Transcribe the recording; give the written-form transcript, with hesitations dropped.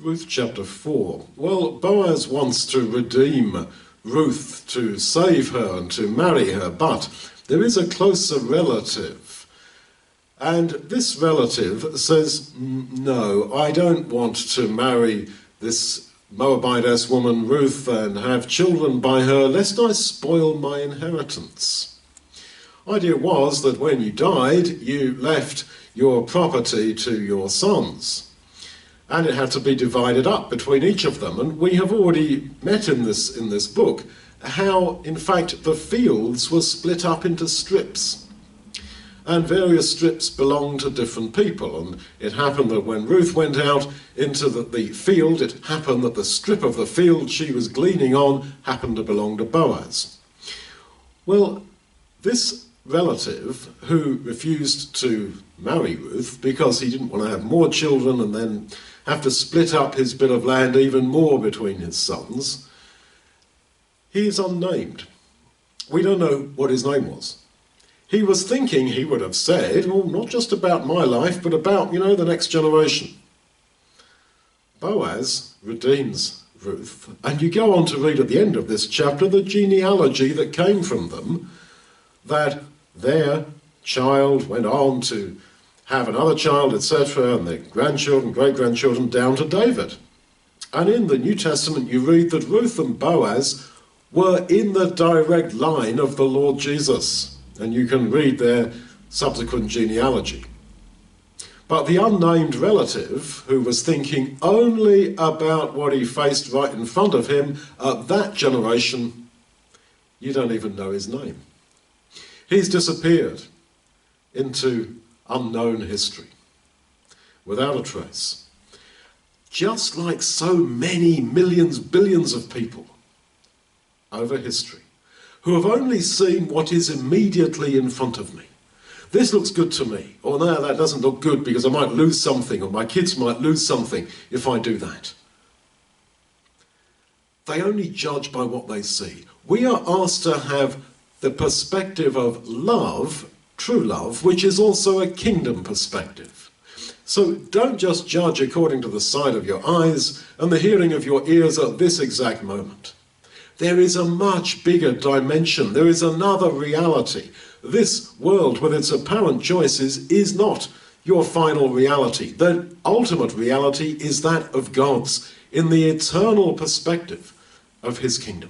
Ruth chapter 4. Well, Boaz wants to redeem Ruth, to save her and to marry her, but there is a closer relative. And this relative says, no, I don't want to marry this Moabitess woman Ruth and have children by her, lest I spoil my inheritance. Idea was that when you died, you left your property to your sons. And it had to be divided up between each of them. And we have already met in this book how, in fact, the fields were split up into strips. And various strips belonged to different people. And it happened that when Ruth went out into the field, it happened that the strip of the field she was gleaning on happened to belong to Boaz. Well, this relative who refused to marry Ruth because he didn't want to have more children and then have to split up his bit of land even more between his sons, he is unnamed. We don't know what his name was. He was thinking he would have said, well, not just about my life, but about, the next generation. Boaz redeems Ruth, and you go on to read at the end of this chapter the genealogy that came from them, that their child went on to have another child, etc., and their grandchildren, great-grandchildren, down to David. And in the New Testament you read that Ruth and Boaz were in the direct line of the Lord Jesus. And you can read their subsequent genealogy. But the unnamed relative, who was thinking only about what he faced right in front of him, that generation, you don't even know his name. He's disappeared into unknown history, without a trace. Just like so many millions, billions of people over history, who have only seen what is immediately in front of me. This looks good to me, or no, that doesn't look good because I might lose something, or my kids might lose something if I do that. They only judge by what they see. We are asked to have the perspective of love, true love, which is also a kingdom perspective. So don't just judge according to the sight of your eyes and the hearing of your ears at this exact moment. There is a much bigger dimension. There is another reality. This world, with its apparent choices, is not your final reality. The ultimate reality is that of God's, in the eternal perspective of his kingdom.